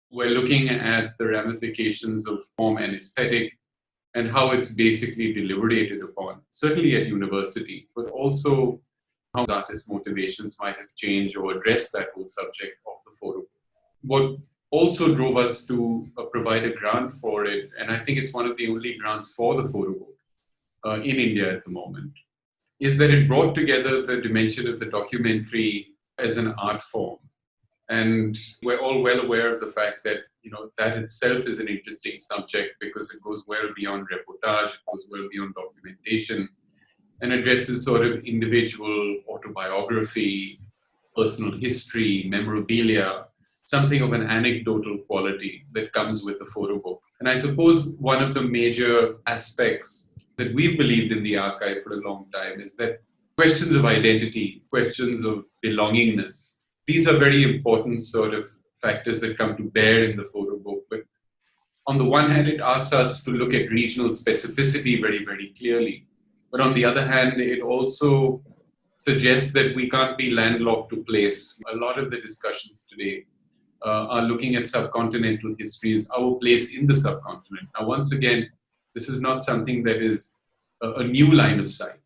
We're looking at the ramifications of form and aesthetic and how it's basically deliberated upon, certainly at university, but also how artists' motivations might have changed or addressed that whole subject of the photo. What also drove us to provide a grant for it, and I think it's one of the only grants for the photo book in India at the moment, is that it brought together the dimension of the documentary as an art form. And we're all well aware of the fact that, that itself is an interesting subject because it goes well beyond reportage, it goes well beyond documentation, and addresses sort of individual autobiography, personal history, memorabilia, something of an anecdotal quality that comes with the photo book. And I suppose one of the major aspects that we've believed in the archive for a long time is that questions of identity, questions of belongingness, these are very important sort of factors that come to bear in the photo book. But on the one hand, it asks us to look at regional specificity very, very clearly. But on the other hand, it also suggests that we can't be landlocked to place. A lot of the discussions today are looking at subcontinental histories, our place in the subcontinent. Now, once again, this is not something that is a new line of sight,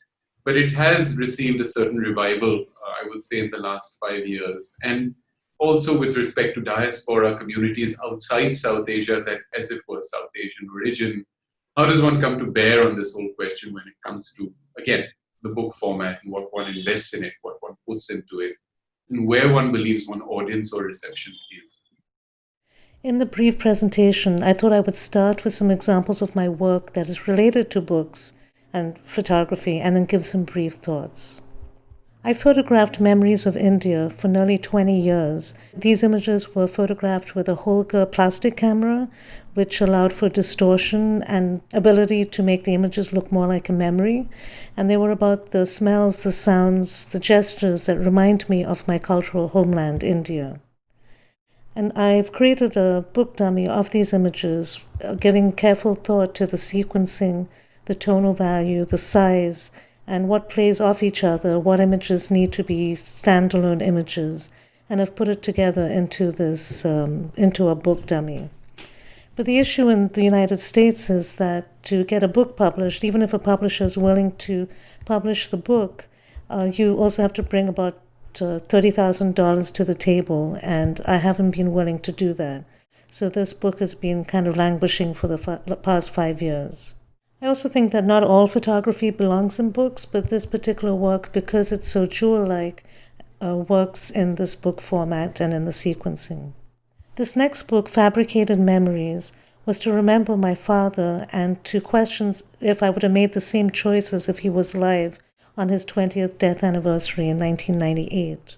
but it has received a certain revival, I would say, in the last 5 years. And also with respect to diaspora communities outside South Asia, that as it were South Asian origin, how does one come to bear on this whole question when it comes to, again, the book format and what one invests in it, what one puts into it, and where one believes one audience or reception is? In the brief presentation, I thought I would start with some examples of my work that is related to books and photography, and then give some brief thoughts. I photographed memories of India for nearly 20 years. These images were photographed with a Holger plastic camera, which allowed for distortion and ability to make the images look more like a memory. And they were about the smells, the sounds, the gestures that remind me of my cultural homeland, India. And I've created a book dummy of these images, giving careful thought to the sequencing, the tonal value, the size, and what plays off each other, what images need to be standalone images, and I've put it together into a book dummy. But the issue in the United States is that to get a book published, even if a publisher is willing to publish the book, you also have to bring about $30,000 to the table, and I haven't been willing to do that. So this book has been kind of languishing for the past 5 years. I also think that not all photography belongs in books, but this particular work, because it's so jewel-like, works in this book format and in the sequencing. This next book, Fabricated Memories, was to remember my father and to question if I would have made the same choices if he was alive on his 20th death anniversary in 1998.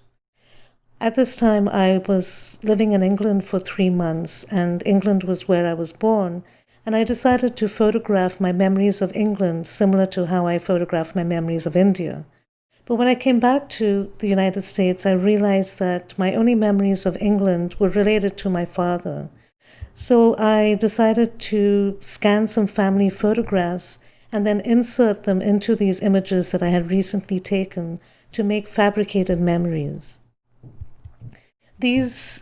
At this time, I was living in England for 3 months, and England was where I was born, and I decided to photograph my memories of England similar to how I photographed my memories of India. But when I came back to the United States, I realized that my only memories of England were related to my father. So I decided to scan some family photographs and then insert them into these images that I had recently taken to make fabricated memories. These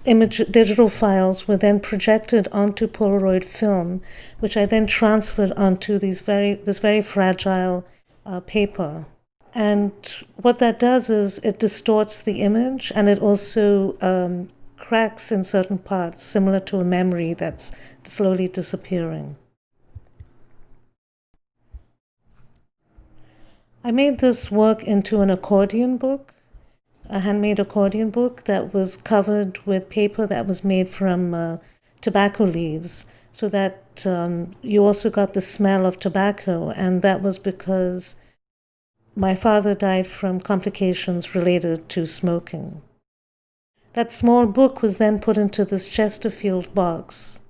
digital files were then projected onto Polaroid film, which I then transferred onto this very fragile paper. And what that does is it distorts the image, and it also cracks in certain parts, similar to a memory that's slowly disappearing. I made this work into an accordion book, a handmade accordion book that was covered with paper that was made from tobacco leaves, so that you also got the smell of tobacco, and that was because my father died from complications related to smoking. That small book was then put into this Chesterfield box.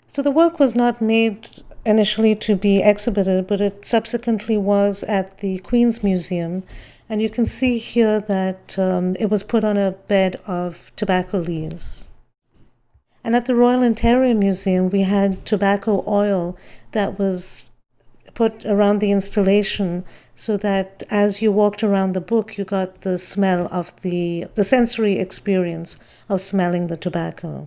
So the work was not made initially to be exhibited, but it subsequently was at the Queen's Museum, And you can see here that it was put on a bed of tobacco leaves. And at the Royal Interior Museum, we had tobacco oil that was put around the installation so that as you walked around the book, you got the smell of the sensory experience of smelling the tobacco.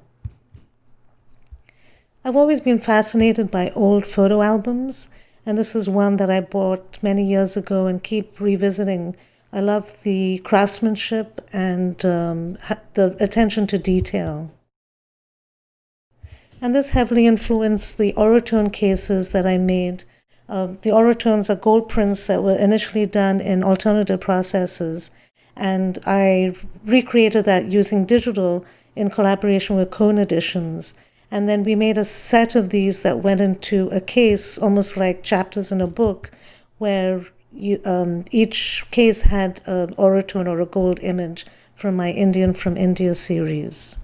I've always been fascinated by old photo albums, and this is one that I bought many years ago and keep revisiting. I love the craftsmanship and the attention to detail. And this heavily influenced the orotone cases that I made. The orotones are gold prints that were initially done in alternative processes, and I recreated that using digital in collaboration with Cone Editions. And then we made a set of these that went into a case, almost like chapters in a book, where each case had an orotone or a gold image from my Indian from India series.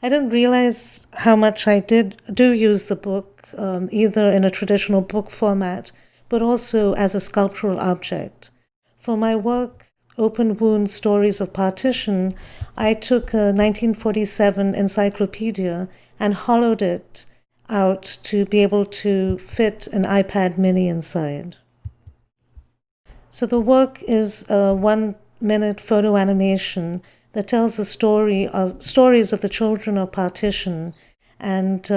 I didn't realize how much I do use the book, either in a traditional book format, but also as a sculptural object. For my work, Open Wound Stories of Partition, I took a 1947 encyclopedia and hollowed it out to be able to fit an iPad mini inside. So the work is a 1-minute photo animation that tells the stories of the children of partition. And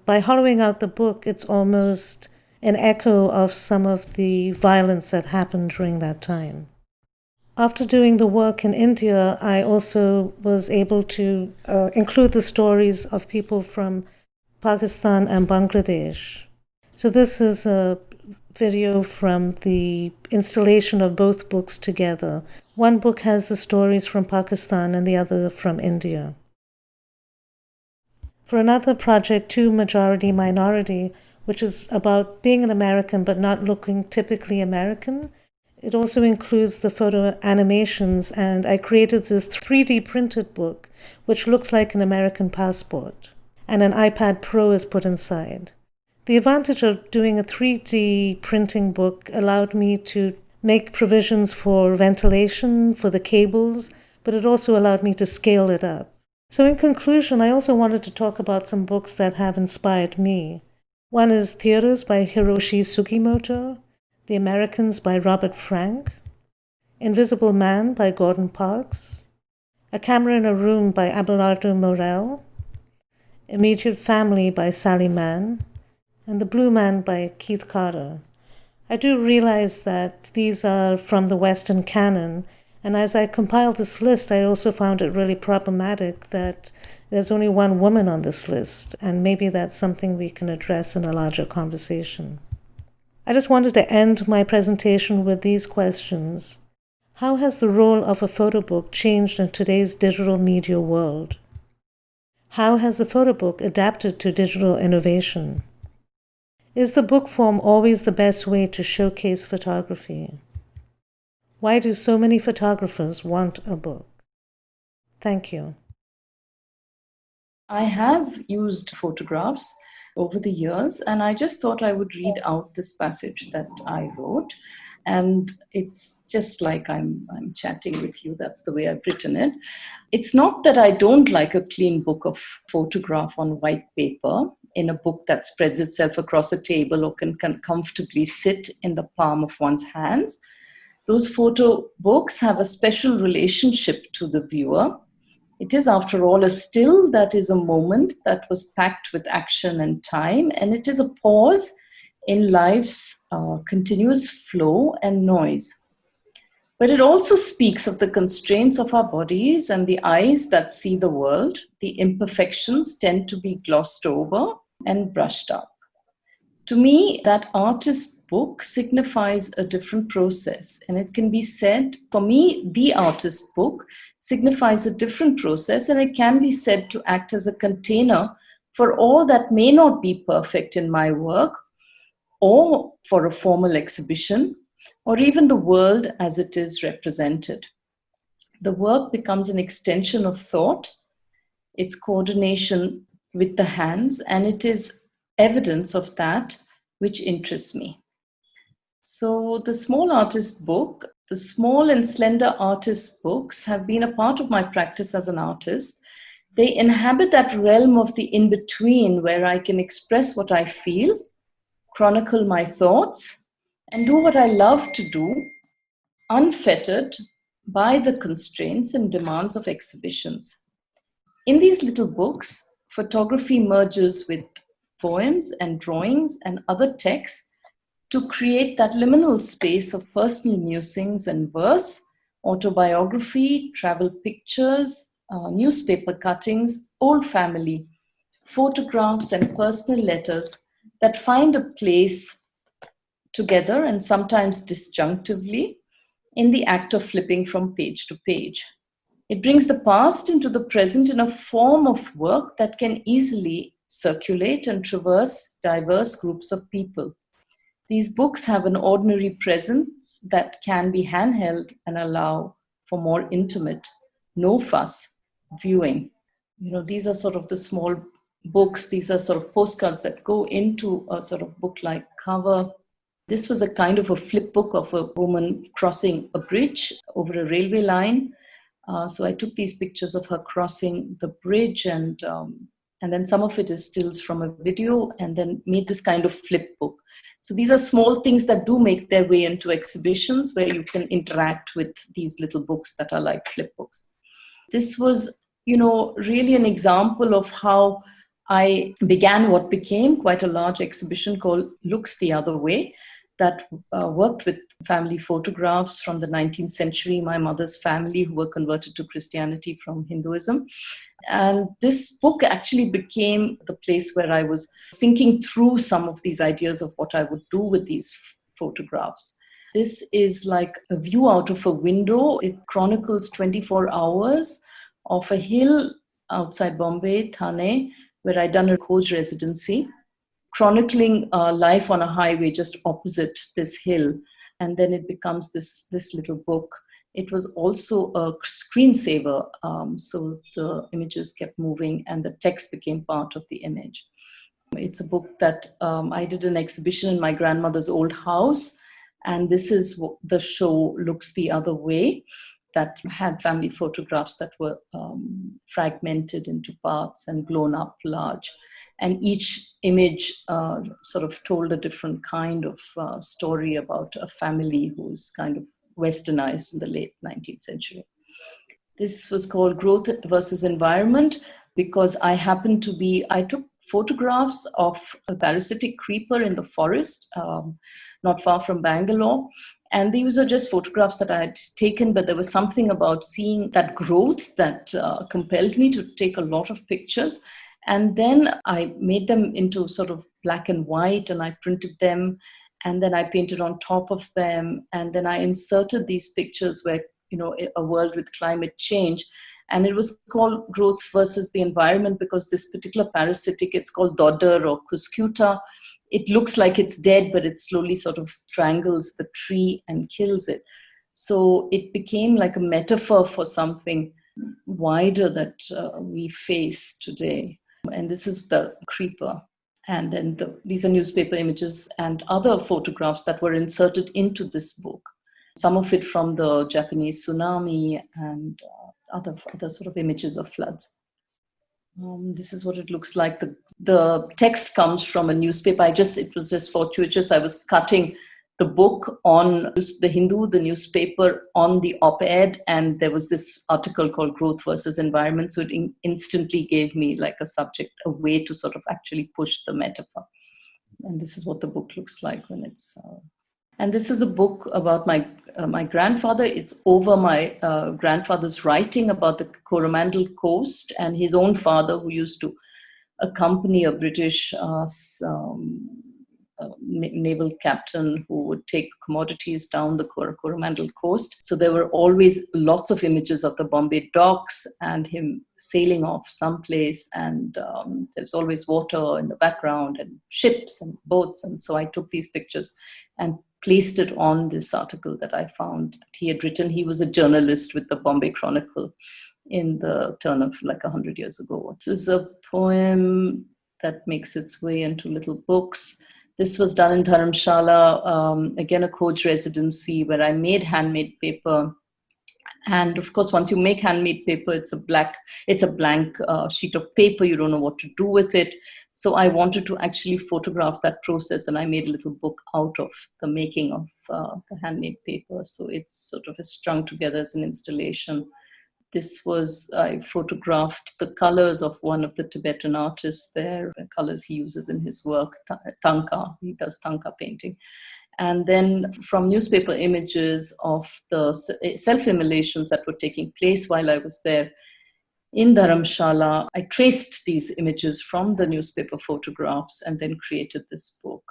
by hollowing out the book, it's almost an echo of some of the violence that happened during that time. After doing the work in India, I also was able to include the stories of people from Pakistan and Bangladesh. So this is a video from the installation of both books together. One book has the stories from Pakistan and the other from India. For another project, Two Majority Minority, which is about being an American but not looking typically American, it also includes the photo animations, and I created this 3D printed book, which looks like an American passport, and an iPad Pro is put inside. The advantage of doing a 3D printing book allowed me to make provisions for ventilation, for the cables, but it also allowed me to scale it up. So in conclusion, I also wanted to talk about some books that have inspired me. One is Theaters by Hiroshi Sugimoto, The Americans by Robert Frank, Invisible Man by Gordon Parks, A Camera in a Room by Abelardo Morel, Immediate Family by Sally Mann, and The Blue Man by Keith Carter. I do realize that these are from the Western canon, and as I compiled this list, I also found it really problematic that there's only one woman on this list, and maybe that's something we can address in a larger conversation. I just wanted to end my presentation with these questions. How has the role of a photo book changed in today's digital media world? How has the photo book adapted to digital innovation? Is the book form always the best way to showcase photography? Why do so many photographers want a book? Thank you. I have used photographs over the years, and I just thought I would read out this passage that I wrote. And it's just like I'm chatting with you. That's the way I've written it. It's not that I don't like a clean book of photograph on white paper in a book that spreads itself across a table or can comfortably sit in the palm of one's hands. Those photo books have a special relationship to the viewer. It is, after all, a still that is a moment that was packed with action and time, and it is a pause in life's continuous flow and noise. But it also speaks of the constraints of our bodies and the eyes that see the world. The imperfections tend to be glossed over and brushed up. To me, that artist book signifies a different process, and it can be said, for me, the artist book signifies a different process, and it can be said to act as a container for all that may not be perfect in my work, or for a formal exhibition, or even the world as it is represented. The work becomes an extension of thought, its coordination with the hands, and it is evidence of that which interests me. So the small artist book, the small and slender artist books have been a part of my practice as an artist. They inhabit that realm of the in-between where I can express what I feel, chronicle my thoughts, and do what I love to do, unfettered by the constraints and demands of exhibitions. In these little books, photography merges with poems and drawings and other texts to create that liminal space of personal musings and verse, autobiography, travel pictures, newspaper cuttings, old family, photographs, and personal letters that find a place together and sometimes disjunctively in the act of flipping from page to page. It brings the past into the present in a form of work that can easily circulate and traverse diverse groups of people. These books have an ordinary presence that can be handheld and allow for more intimate, no fuss viewing. These are sort of the small books. These are sort of postcards that go into a sort of book-like cover. This was a kind of a flip book of a woman crossing a bridge over a railway line. So I took these pictures of her crossing the bridge, and then some of it is stills from a video, and then made this kind of flip book. So these are small things that do make their way into exhibitions where you can interact with these little books that are like flip books. This was, really an example of how I began what became quite a large exhibition called Looks the Other Way, that worked with family photographs from the 19th century, my mother's family who were converted to Christianity from Hinduism. And this book actually became the place where I was thinking through some of these ideas of what I would do with these photographs. This is like a view out of a window. It chronicles 24 hours of a hill outside Bombay, Thane, where I'd done a coach residency, chronicling life on a highway just opposite this hill. And then it becomes this little book. It was also a screensaver, so the images kept moving and the text became part of the image. It's a book that I did an exhibition in my grandmother's old house, and this is what the show Looks the Other Way, that had family photographs that were fragmented into parts and blown up large. And each image sort of told a different kind of story about a family who's kind of westernized in the late 19th century. This was called Growth versus Environment because I took photographs of a parasitic creeper in the forest, not far from Bangalore. And these are just photographs that I had taken, but there was something about seeing that growth that compelled me to take a lot of pictures. And then I made them into sort of black and white, and I printed them, and then I painted on top of them. And then I inserted these pictures where, a world with climate change. And it was called Growth versus the Environment because this particular parasitic, it's called Dodder or Cuscuta. It looks like it's dead, but it slowly sort of strangles the tree and kills it. So it became like a metaphor for something wider that we face today. And this is the creeper. And then these are newspaper images and other photographs that were inserted into this book. Some of it from the Japanese tsunami and other sort of images of floods. This is what it looks like. The text comes from a newspaper. It was just fortuitous. I was cutting the book on the Hindu, the newspaper, on the op-ed, and there was this article called Growth versus Environment. So it instantly gave me like a subject, a way to sort of actually push the metaphor. And this is what the book looks like when it's... And this is a book about my grandfather. It's over my grandfather's writing about the Coromandel Coast and his own father, who used to accompany a British naval captain who would take commodities down the Coromandel Coast. So there were always lots of images of the Bombay docks and him sailing off someplace. And there's always water in the background and ships and boats. And so I took these pictures and placed it on this article that I found he had written. He was a journalist with the Bombay Chronicle in the turn of like 100 years ago. This is a poem that makes its way into little books. This was done in Dharamshala, again a coach residency where I made handmade paper. And of course, once you make handmade paper, it's a blank sheet of paper. You don't know what to do with it. So I wanted to actually photograph that process, and I made a little book out of the making of the handmade paper. So it's sort of strung together as an installation. I photographed the colors of one of the Tibetan artists there, the colors he uses in his work, Tanka. He does Tanka painting. And then from newspaper images of the self-immolations that were taking place while I was there in Dharamshala, I traced these images from the newspaper photographs and then created this book.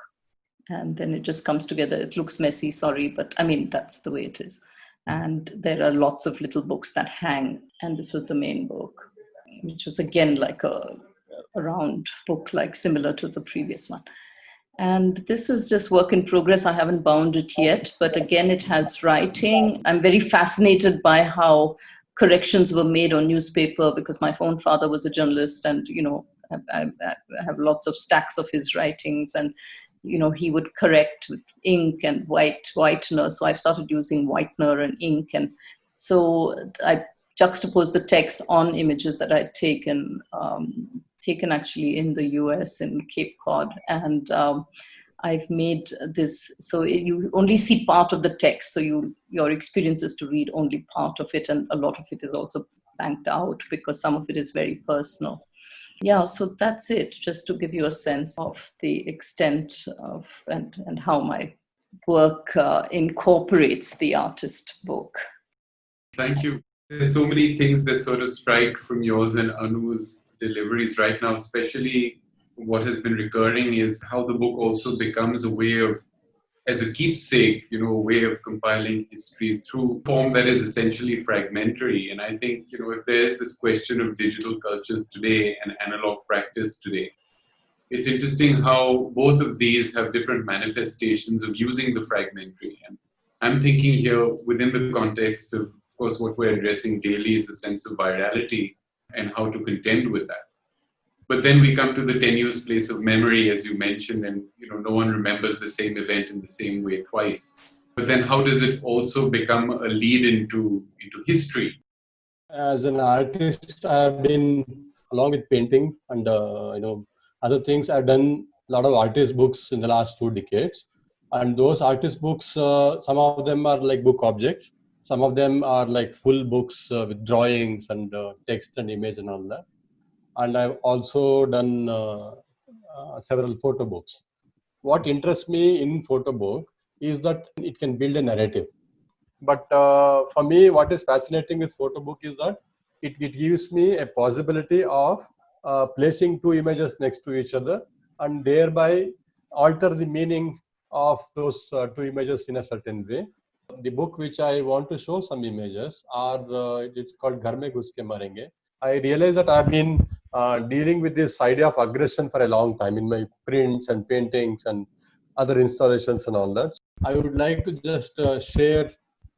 And then it just comes together. It looks messy, sorry, but I mean, that's the way it is. And there are lots of little books that hang. And this was the main book, which was again like a round book, like similar to the previous one. And this is just work in progress. I haven't bound it yet, but again, it has writing. I'm very fascinated by how corrections were made on newspaper because my own father was a journalist, and I have lots of stacks of his writings, and he would correct with ink and whitener. So I've started using whitener and ink, and so I juxtaposed the text on images that I'd taken actually in the US in Cape Cod, and I've made this so you only see part of the text, so your experience is to read only part of it, and a lot of it is also blanked out because some of it is very personal. Yeah, so that's it, just to give you a sense of the extent of and how my work incorporates the artist book. Thank you. There's so many things that sort of strike from yours and Anu's deliveries right now, especially what has been recurring is how the book also becomes a way of, as a keepsake, a way of compiling histories through form that is essentially fragmentary. And I think, if there's this question of digital cultures today and analog practice today, it's interesting how both of these have different manifestations of using the fragmentary. And I'm thinking here within the context of course, what we're addressing daily is a sense of virality and how to contend with that. But then we come to the tenuous place of memory, as you mentioned, and no one remembers the same event in the same way twice. But then how does it also become a lead into history? As an artist, I've been, along with painting and other things, I've done a lot of artist books in the last 2 decades. And those artist books, some of them are like book objects. Some of them are like full books with drawings and text and image and all that. And I've also done several photo books. What interests me in photo book is that it can build a narrative. But for me, what is fascinating with photo book is that it gives me a possibility of placing 2 images next to each other and thereby alter the meaning of those 2 images in a certain way. The book which I want to show some images it's called Ghar Mein Ghus Ke Marenge. I realize that I've been dealing with this idea of aggression for a long time in my prints and paintings and other installations and all that. I would like to just share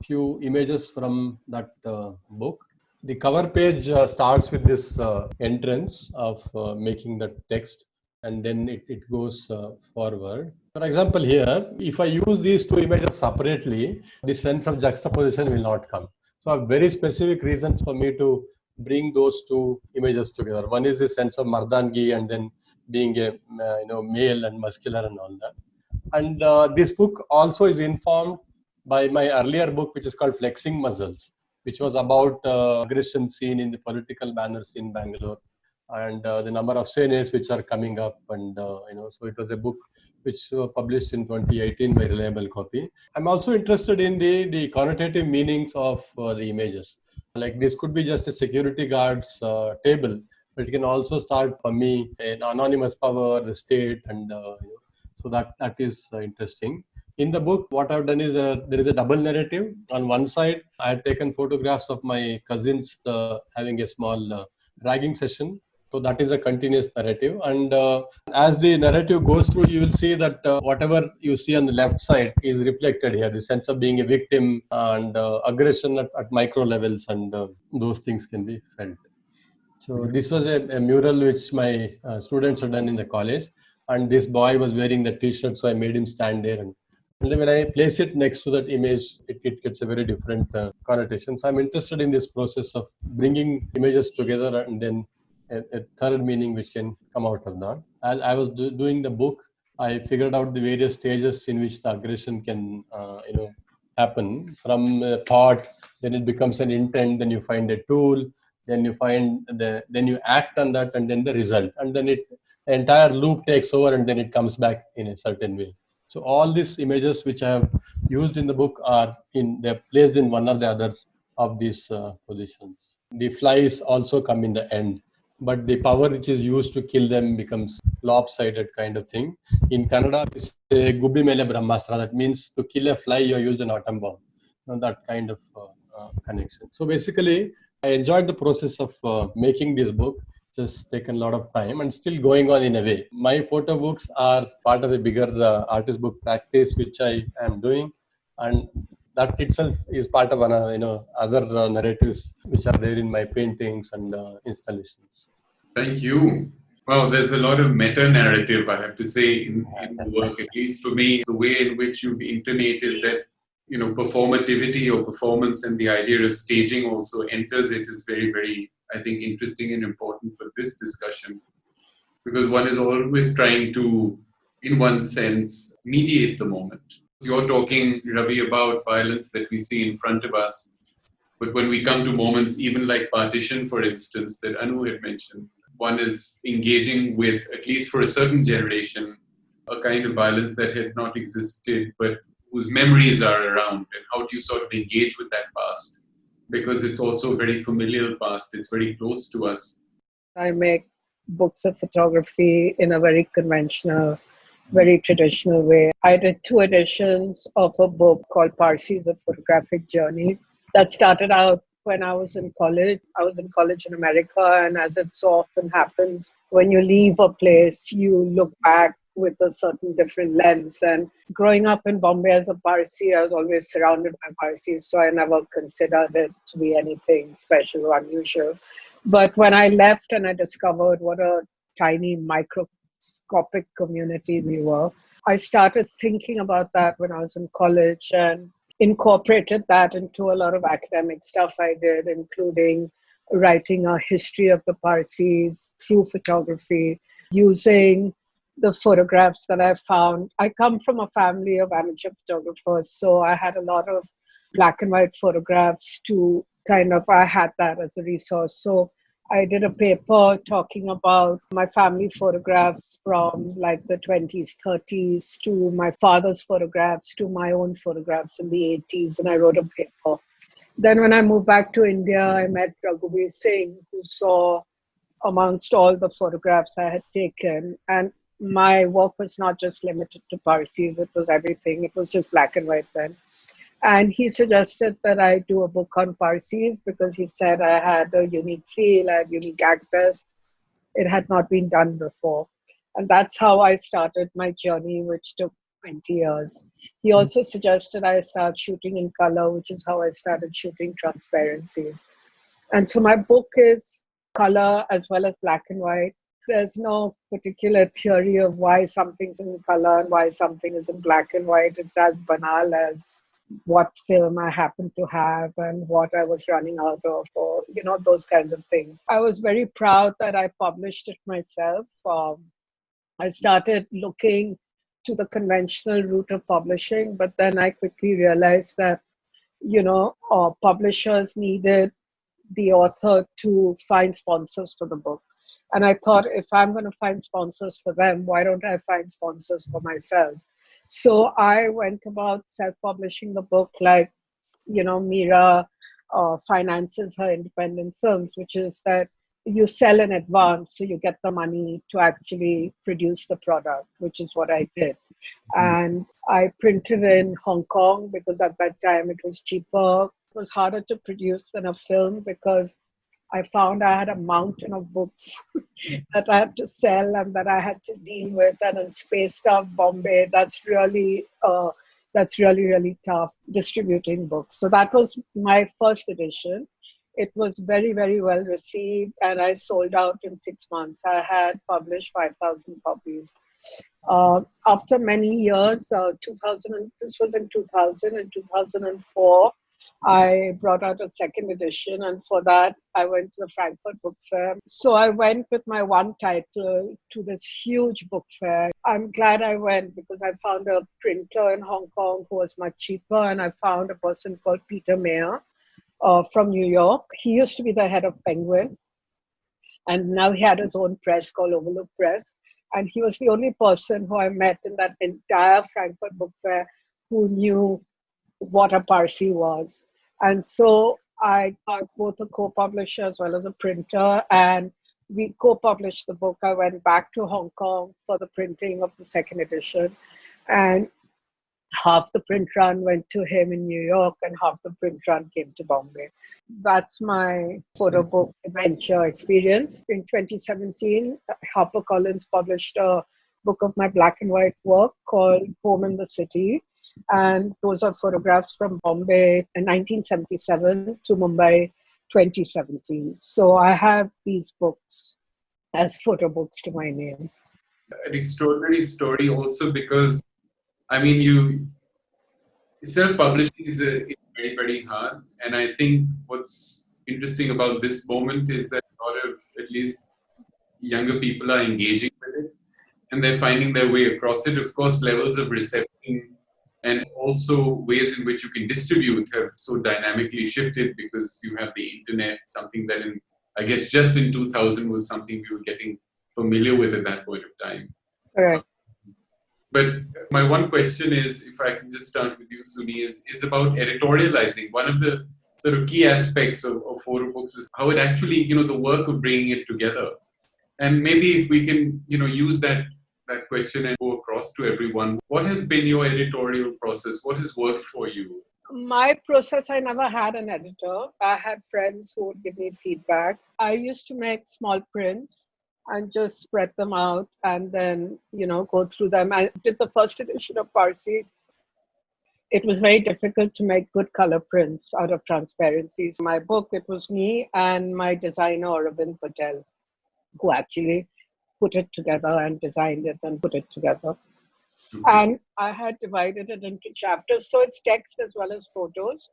few images from that book. The cover page starts with this entrance of making the text, and then it goes forward. For example, here, if I use these 2 images separately, the sense of juxtaposition will not come. So I have very specific reasons for me to bring those 2 images together. One is the sense of Mardangi and then being a male and muscular and all that. And this book also is informed by my earlier book, which is called Flexing Muscles, which was about aggression scene in the political banners in Bangalore and the number of senes which are coming up. And so it was a book which was published in 2018 by Reliable Copy. I'm also interested in the connotative meanings of the images. Like this could be just a security guard's table, but it can also start for me an anonymous power, the state, and so that is interesting. In the book, what I've done is there is a double narrative. On one side, I had taken photographs of my cousins having a small ragging session. So that is a continuous narrative. And as the narrative goes through, you will see that whatever you see on the left side is reflected here. The sense of being a victim and aggression at micro levels, and those things can be felt. So this was a mural which my students had done in the college. and this boy was wearing the t-shirt, so I made him stand there. And then when I place it next to that image, it gets a very different connotation. So I'm interested in this process of bringing images together and then a third meaning which can come out of that. As I was doing the book, I figured out the various stages in which the aggression can, happen from a thought, then it becomes an intent, then you find a tool, then you find then you act on that, and then the result, and then the entire loop takes over, and then it comes back in a certain way. So all these images which I have used in the book they're placed in one or the other of these positions. The flies also come in the end, but the power which is used to kill them becomes lopsided kind of thing. In Kannada, we say "Gubbi mele Brahmastra." That means to kill a fly, you use an atom bomb. That kind of connection. So basically, I enjoyed the process of making this book. Just taken a lot of time and still going on in a way. My photo books are part of a bigger artist book practice which I am doing, and that itself is part of other narratives which are there in my paintings and installations. Thank you. Well, there's a lot of meta narrative, I have to say, in the work. At least for me, the way in which you've intonated that, performativity or performance and the idea of staging also enters it is very, very, I think, interesting and important for this discussion. Because one is always trying to, in one sense, mediate the moment. You're talking, Ravi, about violence that we see in front of us. But when we come to moments, even like partition, for instance, that Anu had mentioned, one is engaging with, at least for a certain generation, a kind of violence that had not existed, but whose memories are around. And how do you sort of engage with that past? Because it's also a very familial past. It's very close to us. I make books of photography in a very conventional, very traditional way. I did 2 editions of a book called Parsi, The Photographic Journey, that started out when I was in college. I was in college in America, and as it so often happens, when you leave a place, you look back with a certain different lens. And growing up in Bombay as a Parsi, I was always surrounded by Parsis, so I never considered it to be anything special or unusual. But when I left and I discovered what a tiny microscopic community we were, I started thinking about that when I was in college and incorporated that into a lot of academic stuff I did, including writing a history of the Parsis through photography, using the photographs that I found. I come from a family of amateur photographers, so I had a lot of black and white photographs to I had that as a resource. So I did a paper talking about my family photographs from like the 20s, 30s to my father's photographs to my own photographs in the 80s, and I wrote a paper. Then when I moved back to India, I met Raghuveer Singh, who saw amongst all the photographs I had taken, and my work was not just limited to Parsis, it was everything. It was just black and white then. And he suggested that I do a book on Parsis because he said I had a unique feel, I had unique access. It had not been done before. And that's how I started my journey, which took 20 years. He also suggested I start shooting in color, which is how I started shooting transparencies. And so my book is color as well as black and white. There's no particular theory of why something's in color and why something is in black and white. It's as banal as what film I happened to have and what I was running out of, or, those kinds of things. I was very proud that I published it myself. I started looking to the conventional route of publishing, but then I quickly realized that, publishers needed the author to find sponsors for the book. And I thought, if I'm going to find sponsors for them, why don't I find sponsors for myself? So I went about self-publishing the book like, Mira finances her independent films, which is that you sell in advance, so you get the money to actually produce the product, which is what I did. And I printed in Hong Kong because at that time it was cheaper. It was harder to produce than a film because I found I had a mountain of books that I had to sell and that I had to deal with. And in spaced out Bombay, that's really, really tough distributing books. So that was my first edition. It was very, very well received, and I sold out in 6 months. I had published 5,000 copies. After many years, 2000, this was in 2000 and 2004, I brought out a second edition, and for that, I went to the Frankfurt Book Fair. So I went with my one title to this huge book fair. I'm glad I went because I found a printer in Hong Kong who was much cheaper, and I found a person called Peter Mayer from New York. He used to be the head of Penguin, and now he had his own press called Overlook Press. And he was the only person who I met in that entire Frankfurt Book Fair who knew what a Parsi was. And so I got both a co-publisher as well as a printer, and we co-published the book. I went back to Hong Kong for the printing of the second edition, and half the print run went to him in New York and half the print run came to Bombay. That's my photo book adventure experience. In 2017, HarperCollins published a book of my black and white work called Home in the City. And those are photographs from Bombay in 1977 to Mumbai 2017. So I have these books as photo books to my name. An extraordinary story also because, I mean, you self-publishing is very, very hard. And I think what's interesting about this moment is that a lot of, at least younger people are engaging with it and they're finding their way across it. Of course, levels of reception and also ways in which you can distribute have so dynamically shifted because you have the internet, something that I guess just in 2000 was something we were getting familiar with at that point of time. All right. But my one question is, if I can just start with you, Suni, is about editorializing. One of the sort of key aspects of photo books is how it actually, the work of bringing it together. And maybe if we can, use that question and go across to everyone. What has been your editorial process? What has worked for you? My process, I never had an editor. I had friends who would give me feedback. I used to make small prints and just spread them out and then, go through them. I did the first edition of Parsi. It was very difficult to make good color prints out of transparencies. My book, it was me and my designer, Aravind Patel, who actually put it together and designed it and put it together. Mm-hmm. And I had divided it into chapters, so it's text as well as photos.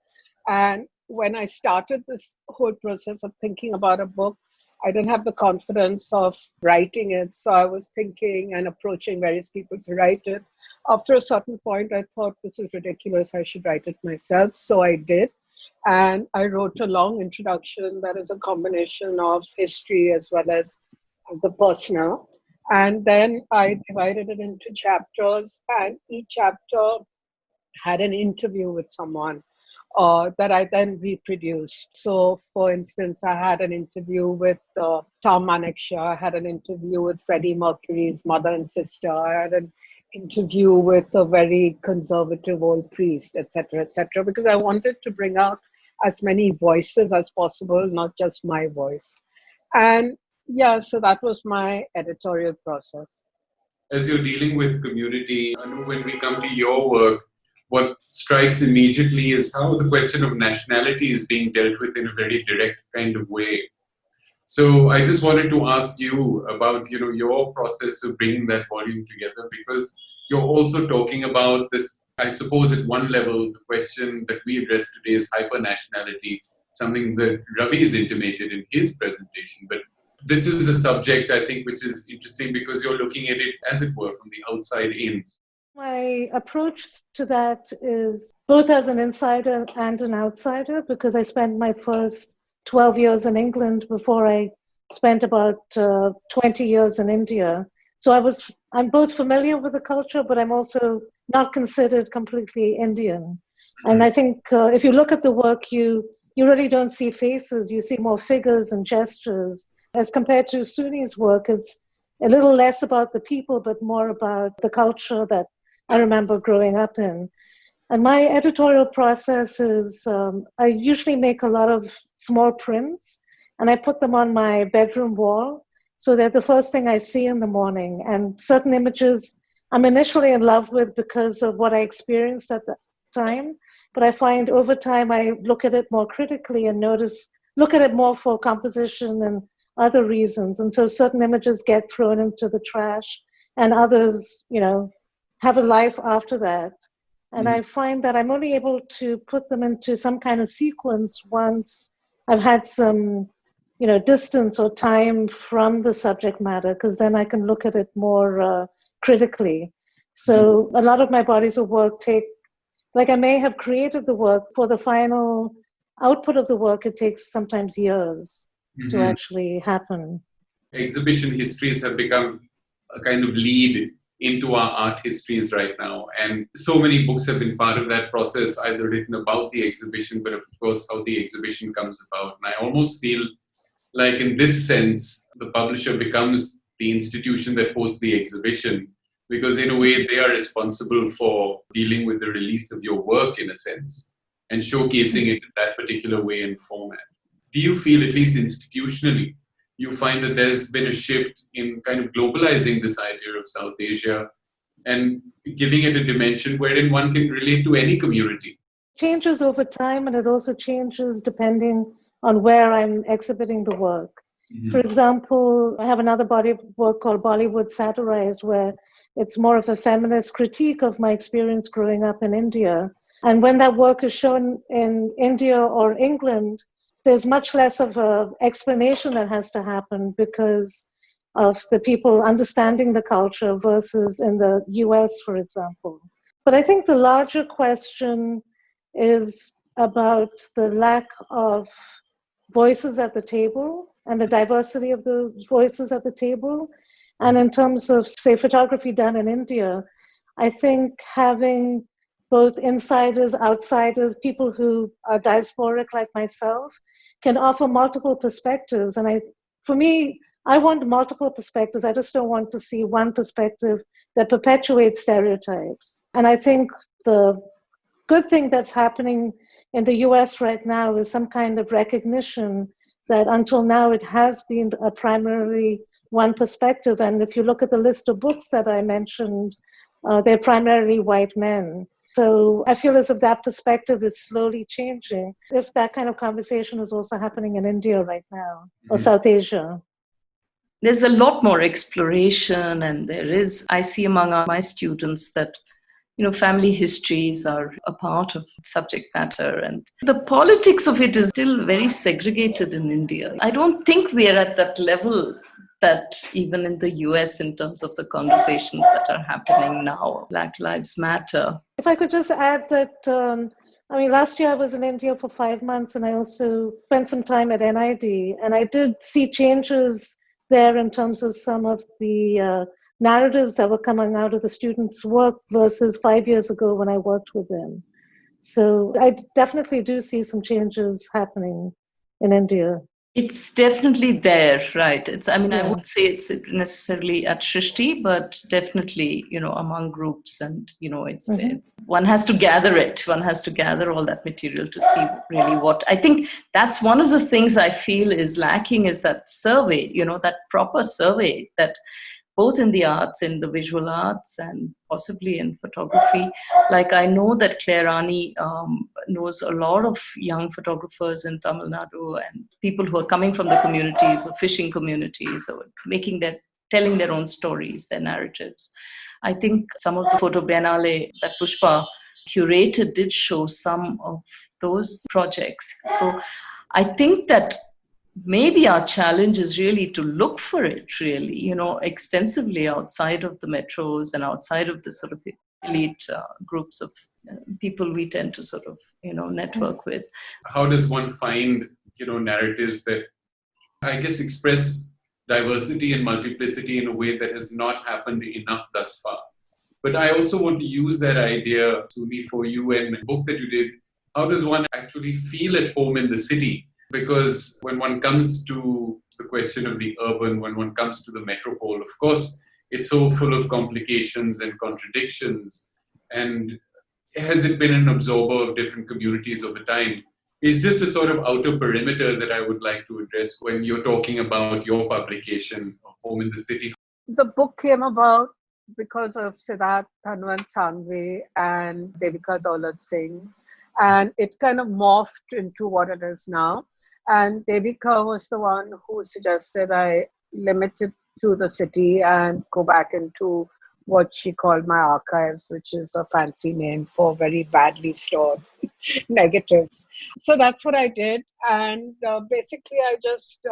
And when I started this whole process of thinking about a book, I didn't have the confidence of writing it. So I was thinking and approaching various people to write it. After a certain point, I thought, this is ridiculous. I should write it myself. So I did. And I wrote a long introduction that is a combination of history as well as the personal. And then I divided it into chapters, and each chapter had an interview with someone that I then reproduced. So, for instance, I had an interview with Sam Manekshaw. I had an interview with Freddie Mercury's mother and sister. I had an interview with a very conservative old priest, etc., because I wanted to bring out as many voices as possible, not just my voice. And yeah, so that was my editorial process. As you're dealing with community, Anu, when we come to your work, what strikes immediately is how the question of nationality is being dealt with in a very direct kind of way. So I just wanted to ask you about, your process of bringing that volume together, because you're also talking about this, I suppose at one level, the question that we address today is hyper-nationality, something that Ravi has intimated in his presentation. But this is a subject, I think, which is interesting because you're looking at it, as it were, from the outside in. My approach to that is both as an insider and an outsider, because I spent my first 12 years in England before I spent about 20 years in India. So I'm both familiar with the culture, but I'm also not considered completely Indian. And I think if you look at the work, you really don't see faces, you see more figures and gestures. As compared to Suni's work, it's a little less about the people, but more about the culture that I remember growing up in. And my editorial process is I usually make a lot of small prints and I put them on my bedroom wall. So they're the first thing I see in the morning. And certain images I'm initially in love with because of what I experienced at the time. But I find over time I look at it more critically and look at it more for composition and other reasons. And so certain images get thrown into the trash and others, have a life after that. And I find that I'm only able to put them into some kind of sequence once I've had some, distance or time from the subject matter, because then I can look at it more critically. So a lot of my bodies of work I may have created the work, for the final output of the work, it takes sometimes years to actually happen. Exhibition histories have become a kind of lead into our art histories right now. And so many books have been part of that process, either written about the exhibition, but of course, how the exhibition comes about. And I almost feel like, in this sense, the publisher becomes the institution that hosts the exhibition, because in a way, they are responsible for dealing with the release of your work, in a sense, and showcasing it in that particular way and format. Do you feel, at least institutionally, you find that there's been a shift in kind of globalizing this idea of South Asia and giving it a dimension wherein one can relate to any community? Changes over time, and it also changes depending on where I'm exhibiting the work. For example, I have another body of work called Bollywood Satirized, where it's more of a feminist critique of my experience growing up in India. And when that work is shown in India or England, there's much less of an explanation that has to happen because of the people understanding the culture versus in the US, for example. But I think the larger question is about the lack of voices at the table and the diversity of the voices at the table. And in terms of, say, photography done in India, I think having both insiders, outsiders, people who are diasporic like myself, can offer multiple perspectives. And for me, I want multiple perspectives. I just don't want to see one perspective that perpetuates stereotypes. And I think the good thing that's happening in the US right now is some kind of recognition that until now it has been a primarily one perspective. And if you look at the list of books that I mentioned, they're primarily white men. So I feel as if that perspective is slowly changing, if that kind of conversation is also happening in India right now, or South Asia. There's a lot more exploration, and I see among my students that family histories are a part of subject matter, and the politics of it is still very segregated in India. I don't think we are at that level that even in the US, in terms of the conversations that are happening now, Black Lives Matter. If I could just add that, last year I was in India for 5 months, and I also spent some time at NID, and I did see changes there in terms of some of the narratives that were coming out of the students' work versus 5 years ago when I worked with them. So I definitely do see some changes happening in India. It's definitely there, right? I wouldn't say it's necessarily at Shrishti, but definitely, among groups, and, it's one has to gather it. One has to gather all that material to see really what. I think that's one of the things I feel is lacking, is that survey, that proper survey that both in the arts, in the visual arts, and possibly in photography. Like, I know that Claire Rani knows a lot of young photographers in Tamil Nadu, and people who are coming from the communities, the fishing communities, or telling their own stories, their narratives. I think some of the photo biennale that Pushpa curated did show some of those projects. So I think that maybe our challenge is really to look for it really, extensively outside of the metros and outside of the sort of elite groups of people we tend to sort of, network with. How does one find, narratives that, I guess, express diversity and multiplicity in a way that has not happened enough thus far? But I also want to use that idea, Suni, for you and the book that you did. How does one actually feel at home in the city? Because when one comes to the question of the urban, when one comes to the metropole, of course, it's so full of complications and contradictions. And has it been an absorber of different communities over time? It's just a sort of outer perimeter that I would like to address when you're talking about your publication, Home in the City. The book came about because of Siddharth Dhanwant Sangvi and Devika Daulat Singh. And it kind of morphed into what it is now. And Devika was the one who suggested I limit it to the city and go back into what she called my archives, which is a fancy name for very badly stored negatives. So that's what I did. And basically, I just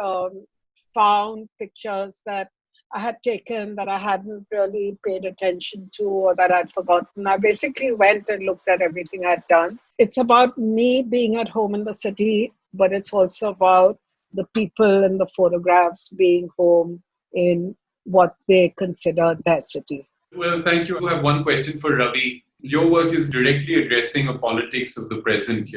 found pictures that I had taken that I hadn't really paid attention to or that I'd forgotten. I basically went and looked at everything I'd done. It's about me being at home in the city, but it's also about the people in the photographs being home in what they consider their city. Well, thank you. I have one question for Ravi. Your work is directly addressing a politics of the present,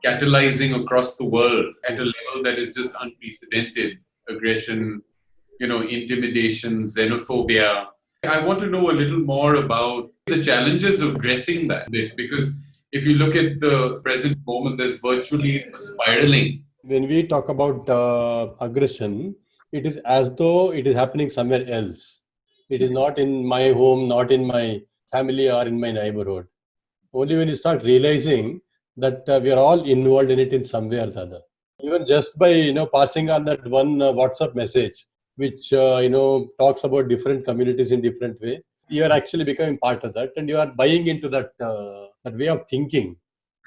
catalyzing across the world at a level that is just unprecedented. Aggression, intimidation, xenophobia. I want to know a little more about the challenges of addressing that bit, because if you look at the present moment, there's virtually a spiraling. When we talk about aggression, it is as though it is happening somewhere else. It is not in my home, not in my family or in my neighborhood. Only when you start realizing that we are all involved in it in some way or the other. Even just by passing on that one WhatsApp message, which talks about different communities in different way, you are actually becoming part of that, and you are buying into that that way of thinking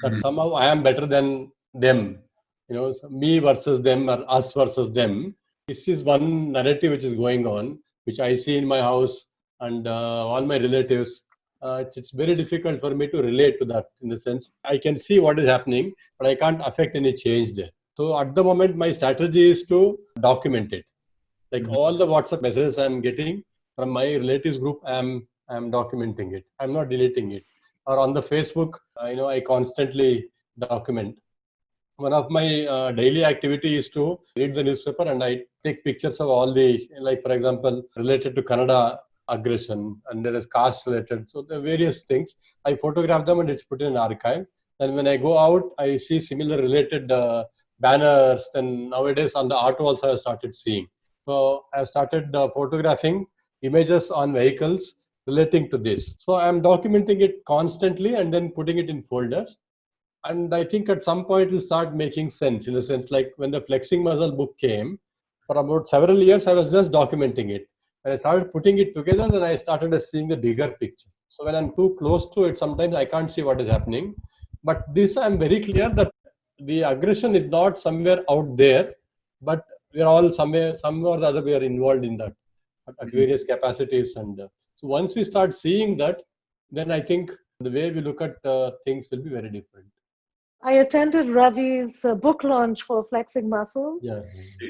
that somehow I am better than them. So me versus them or us versus them. This is one narrative which is going on, which I see in my house and all my relatives. It's very difficult for me to relate to that, in the sense I can see what is happening, but I can't affect any change there. So at the moment, my strategy is to document it. Like all the WhatsApp messages I'm getting from my relatives group, I'm documenting it. I'm not deleting it. Or on the Facebook, I constantly document. One of my daily activity is to read the newspaper, and I take pictures of all the, like for example, related to Kannada aggression, and there is caste related. So the various things, I photograph them and it's put in an archive. And when I go out, I see similar related banners. Then nowadays on the auto also I started seeing. So I started photographing images on vehicles relating to this. So I'm documenting it constantly and then putting it in folders. And I think at some point it will start making sense, in the sense like when the Flexing Muscle book came, for about several years I was just documenting it. When I started putting it together, then I started seeing the bigger picture. So when I'm too close to it, sometimes I can't see what is happening. But this, I'm very clear that the aggression is not somewhere out there, but we are all somewhere or the other, we are involved in that at various capacities. And so once we start seeing that, then I think the way we look at things will be very different. I attended Ravi's book launch for Flexing Muscles. Yeah.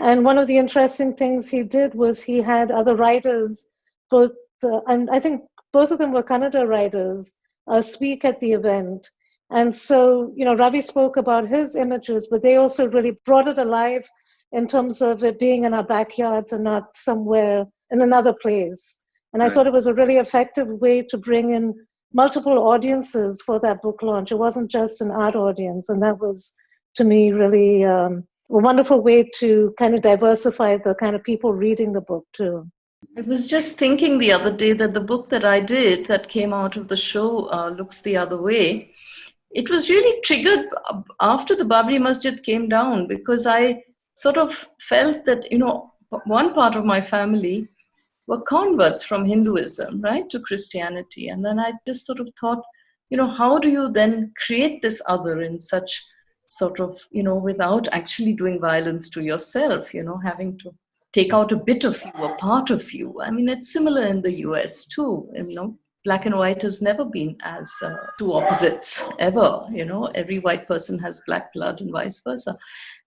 And one of the interesting things he did was he had other writers, and I think both of them were Kannada writers, speak at the event. And so, Ravi spoke about his images, but they also really brought it alive in terms of it being in our backyards and not somewhere in another place. And I thought it was a really effective way to bring in multiple audiences for that book launch. It wasn't just an art audience. And that was, to me, really a wonderful way to kind of diversify the kind of people reading the book too. I was just thinking the other day that the book that I did that came out of the show, Looks the Other Way, it was really triggered after the Babri Masjid came down, because I sort of felt that, one part of my family were converts from Hinduism, right, to Christianity. And then I just sort of thought, how do you then create this other in such sort of, without actually doing violence to yourself, having to take out a bit of you, a part of you. I mean, it's similar in the US too, Black and white has never been as two opposites ever. Every white person has black blood and vice versa.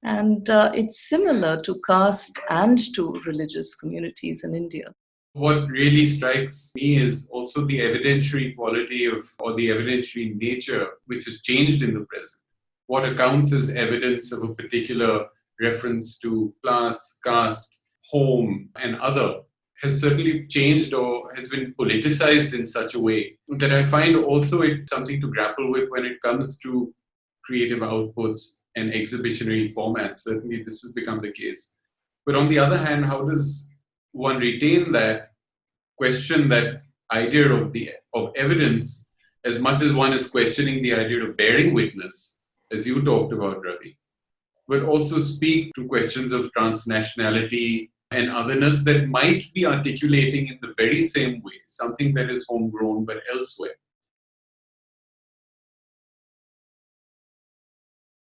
And it's similar to caste and to religious communities in India. What really strikes me is also the evidentiary quality or the evidentiary nature, which has changed in the present. What accounts as evidence of a particular reference to class, caste, home, and other has certainly changed or has been politicized in such a way that I find also it's something to grapple with when it comes to creative outputs and exhibitionary formats. Certainly this has become the case. But on the other hand, how does one retain that, question that idea of evidence, as much as one is questioning the idea of bearing witness, as you talked about, Ravi, but also speak to questions of transnationality, and otherness that might be articulating in the very same way something that is homegrown but elsewhere.